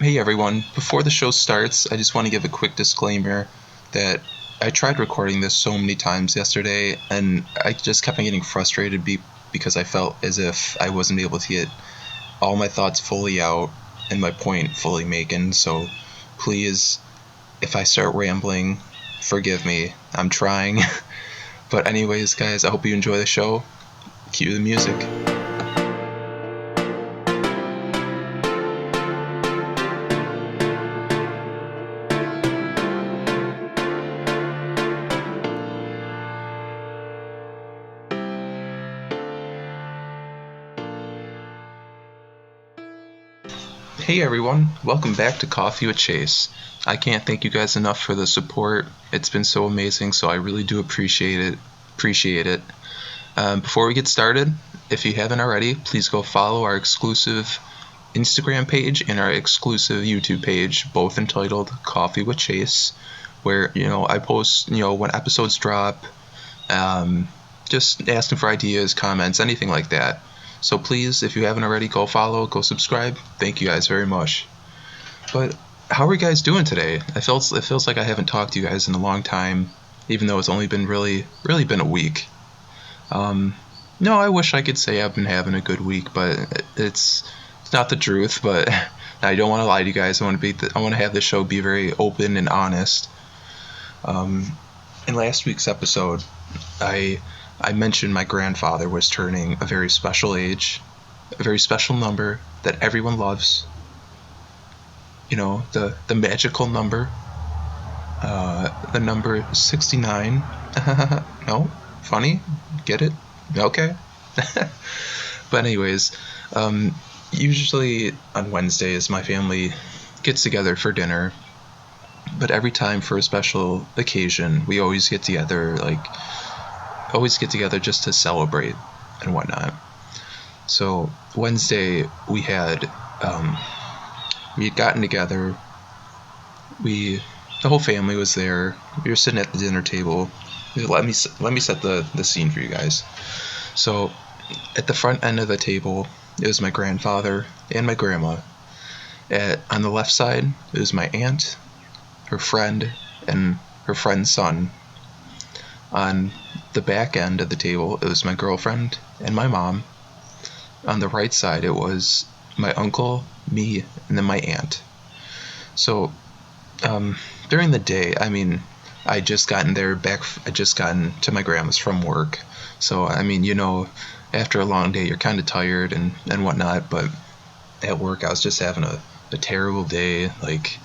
Hey everyone, before the show starts, I just want to give a quick disclaimer that I tried recording this so many times yesterday and I just kept on getting frustrated because I felt as if I wasn't able to get all my thoughts fully out and my point fully making. So please, if I start rambling, forgive me. I'm trying. But anyways, guys, I hope you enjoy the show. Cue the music. Hey everyone, welcome back to Coffee with Chase. I can't thank you guys enough for the support. It's been so amazing, so I really do appreciate it. Before we get started, if you haven't already, please go follow our exclusive Instagram page and our exclusive YouTube page, both entitled Coffee with Chase, where I post when episodes drop, just asking for ideas, comments, anything like that. So please, if you haven't already, go follow, go subscribe. Thank you guys very much. But how are you guys doing today? It feels like I haven't talked to you guys in a long time, even though it's only been really been a week. No, I wish I could say I've been having a good week, but it's not the truth. But I don't want to lie to you guys. I want to have the show be very open and honest. In last week's episode, I I mentioned my grandfather was turning a very special age, a very special number that everyone loves. The magical number, the number 69. No, funny, get it? Okay. But anyways, usually on Wednesdays my family gets together for dinner. But every time for a special occasion, we always get together just to celebrate and whatnot. So Wednesday we had gotten together. The whole family was there. We were sitting at the dinner table. Let me set the scene for you guys. So at the front end of the table, it was my grandfather and my grandma. On the left side, it was my aunt, her friend, and her friend's son. On the back end of the table, it was my girlfriend and my mom. On the right side, it was my uncle, me, and then my aunt. So during the day, I just gotten to my grandma's from work. So after a long day, you're kind of tired and whatnot. But at work, I was just having a terrible day. Like,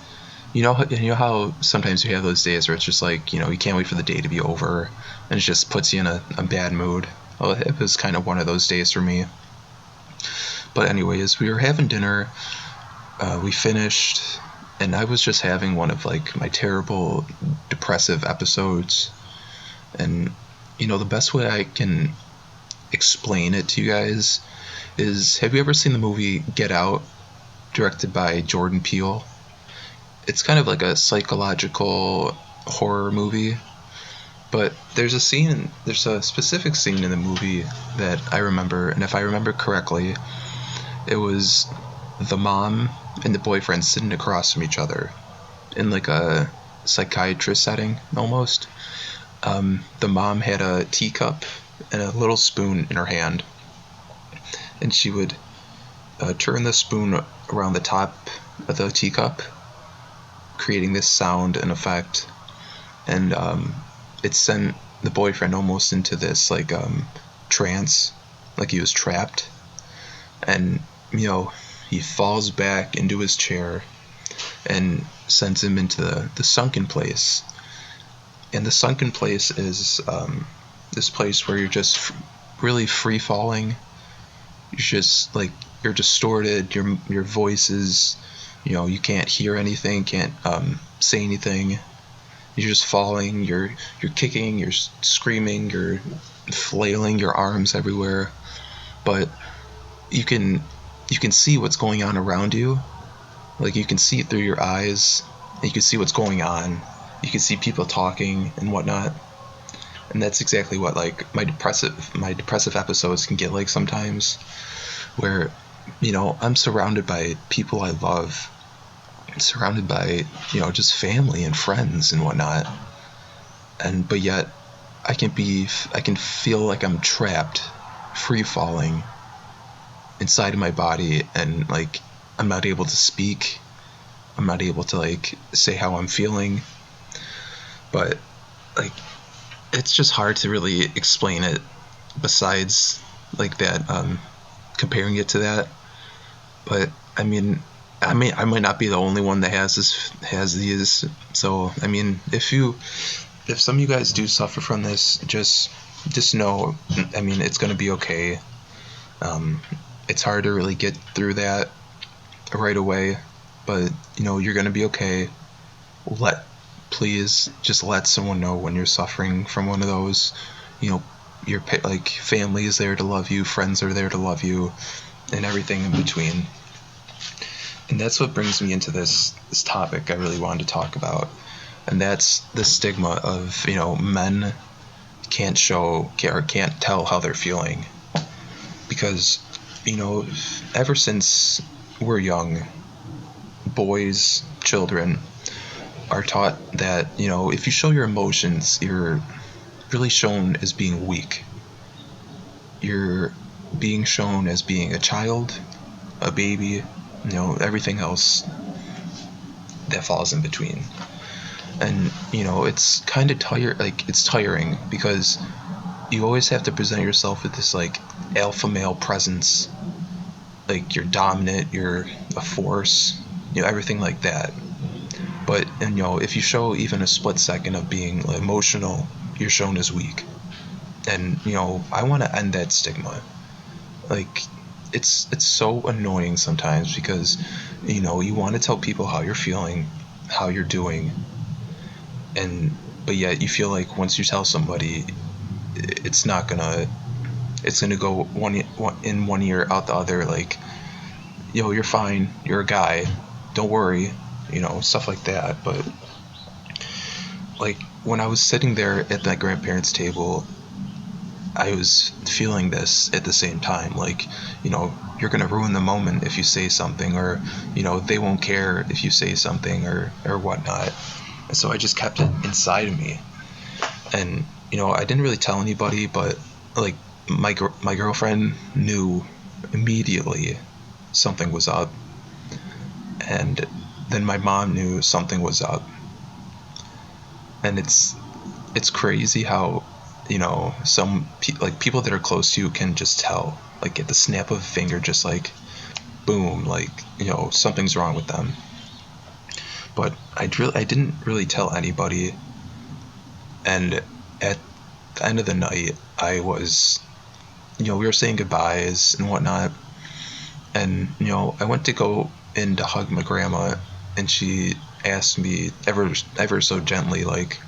you know how sometimes you have those days where it's just like, you can't wait for the day to be over, and it just puts you in a bad mood. Well, it was kind of one of those days for me. But anyways, we were having dinner. We finished, and I was just having one of like my terrible depressive episodes. And the best way I can explain it to you guys is, have you ever seen the movie Get Out, directed by Jordan Peele? It's kind of like a psychological horror movie, but there's a specific scene in the movie that I remember, and if I remember correctly, it was the mom and the boyfriend sitting across from each other in like a psychiatrist setting almost. The mom had a teacup and a little spoon in her hand, and she would turn the spoon around the top of the teacup, creating this sound and effect. And it sent the boyfriend almost into this like trance, like he was trapped. And he falls back into his chair and sends him into the sunken place. And the sunken place is this place where you're just really free falling. You're just like, you're distorted. Your voice is, you can't hear anything, can't say anything. You're just falling. You're kicking. You're screaming. You're flailing your arms everywhere. But you can see what's going on around you. Like, you can see it through your eyes. You can see what's going on. You can see people talking and whatnot. And that's exactly what like my depressive episodes can get like sometimes, where I'm surrounded by people I love, surrounded by, just family and friends and whatnot. But yet I can feel like I'm trapped, free falling inside of my body, and like I'm not able to speak. I'm not able to like say how I'm feeling. But like it's just hard to really explain it besides like that, comparing it to that. But I might not be the only one that has these. So if some of you guys do suffer from this, just know, it's gonna be okay. It's hard to really get through that right away, but you're gonna be okay. Let Please just let someone know when you're suffering from one of those. You know, your like family is there to love you, friends are there to love you, and everything in between. And that's what brings me into this topic I really wanted to talk about, and that's the stigma of men can't tell how they're feeling, because ever since we're young, boys, children are taught that if you show your emotions, you're really shown as being weak. You're being shown as being a child, a baby, everything else that falls in between. And it's kind of it's tiring, because you always have to present yourself with this like alpha male presence, like you're dominant, you're a force, everything like that. But if you show even a split second of being emotional, you're shown as weak. And I want to end that stigma. Like it's so annoying sometimes, because you want to tell people how you're feeling, how you're doing, and but yet you feel like once you tell somebody, it's not gonna it's gonna go in one ear out the other, like you're fine, you're a guy, don't worry, stuff like that. But like when I was sitting there at that grandparents' table, I was feeling this at the same time. Like, you're gonna ruin the moment if you say something, or they won't care if you say something, or whatnot. And so I just kept it inside of me, and I didn't really tell anybody, but like my girlfriend knew immediately something was up, and then my mom knew something was up. And it's crazy how like people that are close to you can just tell, like at the snap of a finger, just like boom, like something's wrong with them. But I didn't really tell anybody. And at the end of the night, I was we were saying goodbyes and whatnot, and I went to go in to hug my grandma, and she asked me ever so gently, like,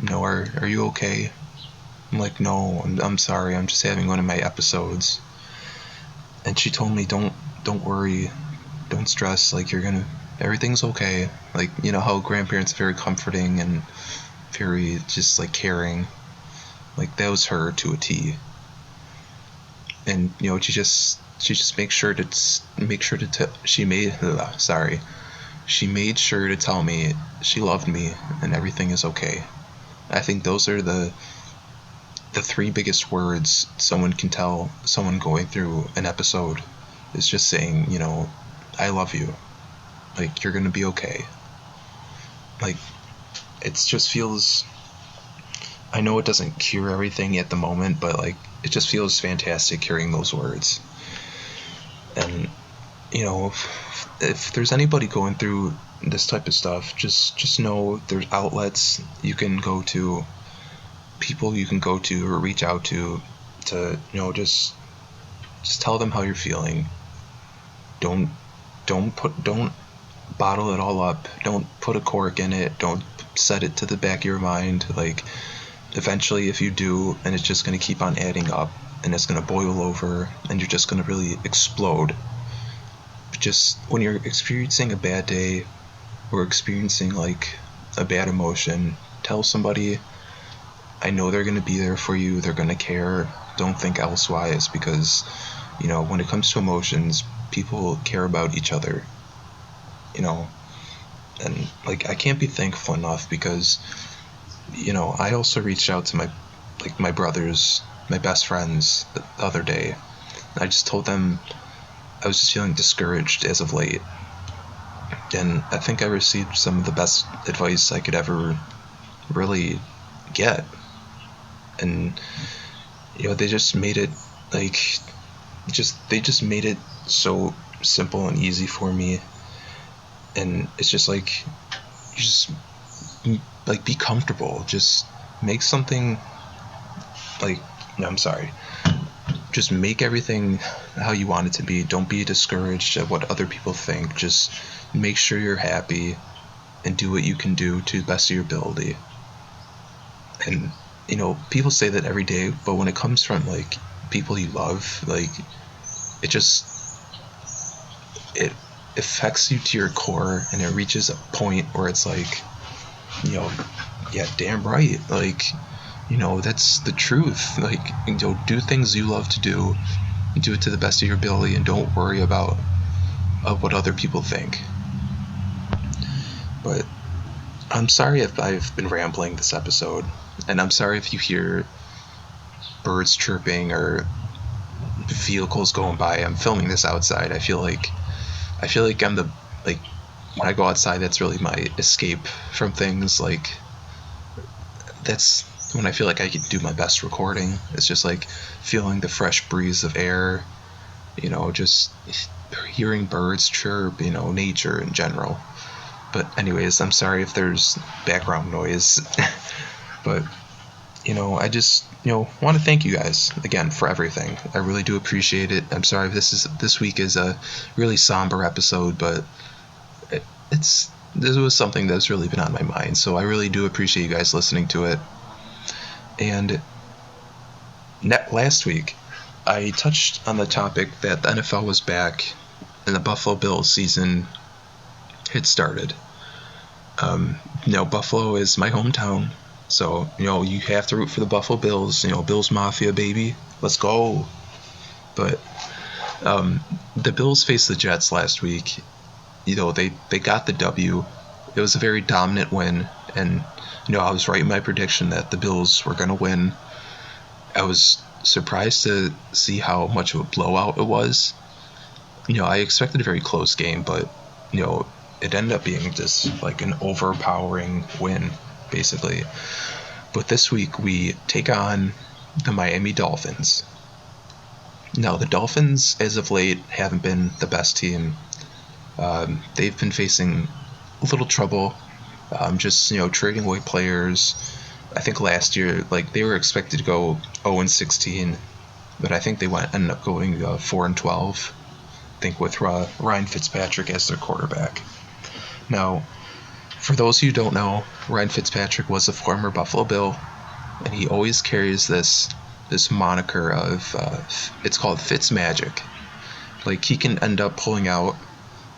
are you okay? I'm like, no, I'm sorry, I'm just having one of my episodes. And she told me, don't worry, don't stress, like everything's okay. Like, how grandparents are very comforting and very just like caring. Like that was her to a T. And she just she made sure to tell me she loved me and everything is okay. I think those are the three biggest words someone can tell someone going through an episode, is just saying, I love you. Like, you're gonna be okay. Like, it just feels. I know it doesn't cure everything at the moment, but like, it just feels fantastic hearing those words. And, if there's anybody going through this type of stuff, just know there's outlets you can go to, people you can go to or reach out to just tell them how you're feeling. Don't don't bottle it all up. Don't put a cork in it. Don't set it to the back of your mind. Like, eventually, if you do, and it's just going to keep on adding up, and it's going to boil over, and you're just going to really explode. Just when you're experiencing a bad day, or experiencing like a bad emotion, tell somebody. I know they're going to be there for you. They're going to care. Don't think elsewise, because when it comes to emotions, people care about each other. And like I can't be thankful enough because I also reached out to my brothers, my best friends the other day. I just told them I was just feeling discouraged as of late, and I think I received some of the best advice I could ever really get. And they just made it like they just made it so simple and easy for me. And it's just like you just like be comfortable, just make something like no, I'm sorry, just make everything how you want it to be. Don't be discouraged at what other people think. Just make sure you're happy and do what you can do to the best of your ability. And people say that every day, but when it comes from like people you love, like it just it affects you to your core, and it reaches a point where it's like, yeah, damn right, like that's the truth. Like, do things you love to do it to the best of your ability, and don't worry about what other people think. But I'm sorry if I've been rambling this episode, and I'm sorry if you hear birds chirping or vehicles going by. I'm filming this outside. I feel like I'm the like when I go outside, that's really my escape from things. Like that's when I feel like I can do my best recording. It's just like feeling the fresh breeze of air, just hearing birds chirp, nature in general. But anyways, I'm sorry if there's background noise. But I just want to thank you guys again for everything. I really do appreciate it. I'm sorry if this week is a really somber episode, but this was something that's really been on my mind. So I really do appreciate you guys listening to it. And last week, I touched on the topic that the NFL was back and the Buffalo Bills season had started. Buffalo is my hometown, so you have to root for the Buffalo Bills. Bills Mafia, baby, let's go. But the Bills faced the Jets last week. They got the W. It was a very dominant win, and I was right in my prediction that the Bills were going to win. I was surprised to see how much of a blowout it was. I expected a very close game, but it ended up being just like an overpowering win, basically. But this week we take on the Miami Dolphins. Now, the Dolphins, as of late, haven't been the best team. They've been facing a little trouble, just trading away players. I think last year, like they were expected to go 0-16, but I think they ended up going 4-12. I think with Ryan Fitzpatrick as their quarterback. Now, for those who don't know, Ryan Fitzpatrick was a former Buffalo Bill, and he always carries this moniker of it's called Fitz Magic. Like he can end up pulling out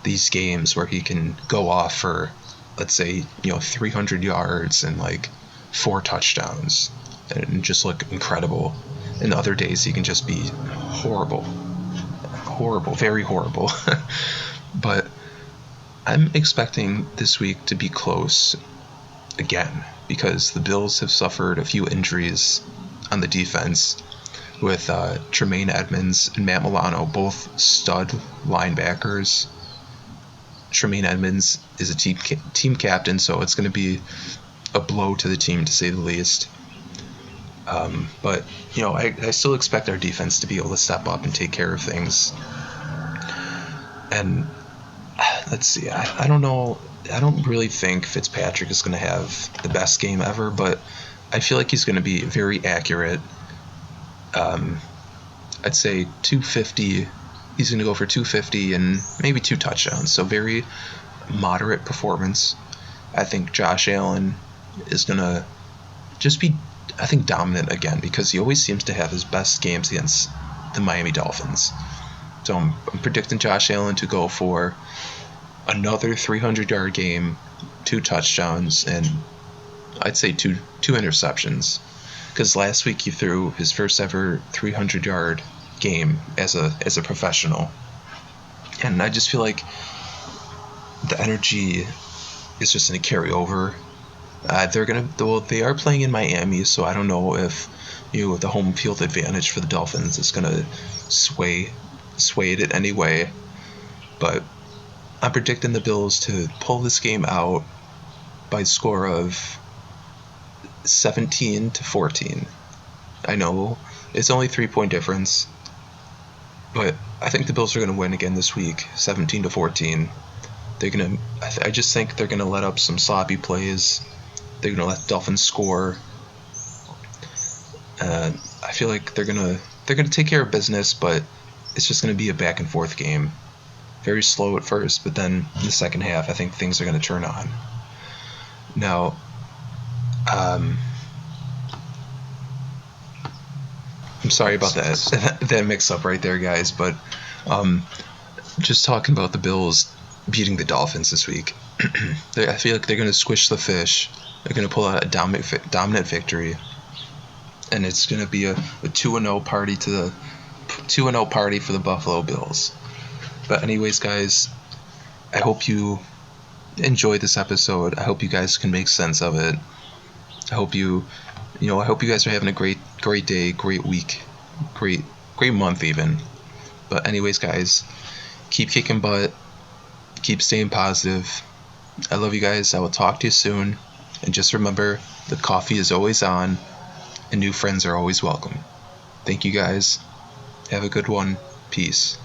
these games where he can go off for, let's say, 300 yards and like 4 touchdowns and just look incredible. And other days he can just be horrible, very horrible. But I'm expecting this week to be close again because the Bills have suffered a few injuries on the defense with Tremaine Edmonds and Matt Milano, both stud linebackers. Tremaine Edmonds is a team captain, so it's going to be a blow to the team, to say the least. But I still expect our defense to be able to step up and take care of things. And let's see, I don't know. I don't really think Fitzpatrick is going to have the best game ever, but I feel like he's going to be very accurate. I'd say 250. He's going to go for 250 and maybe 2 touchdowns. So very moderate performance. I think Josh Allen is going to just be, I think, dominant again because he always seems to have his best games against the Miami Dolphins. So I'm predicting Josh Allen to go for another 300-yard game, 2 touchdowns, and I'd say two interceptions. Because last week he threw his first ever 300-yard game as a professional, and I just feel like the energy is just going to carry over. They are playing in Miami, so I don't know if the home field advantage for the Dolphins is going to sway it in any way. But I'm predicting the Bills to pull this game out by a score of 17-14. I know it's only 3 point difference, but I think the Bills are going to win again this week, 17-14. They're gonna. I just think they're gonna let up some sloppy plays. They're gonna let the Dolphins score. I feel like they're gonna take care of business, but it's just gonna be a back and forth game. Very slow at first, but then in the second half, I think things are gonna turn on. Now, I'm sorry about that mix up right there, guys. But just talking about the Bills beating the Dolphins this week, I feel like they're gonna squish the fish. They're gonna pull out a dominant victory, and it's gonna be a 2-0 party to the 2-0 party for the Buffalo Bills. But anyways, guys, I hope you enjoyed this episode. I hope you guys can make sense of it. I hope I hope you guys are having a great day, great week, great month even. But anyways, guys, keep kicking butt, keep staying positive. I love you guys. I will talk to you soon. And just remember, the coffee is always on, and new friends are always welcome. Thank you guys. Have a good one. Peace.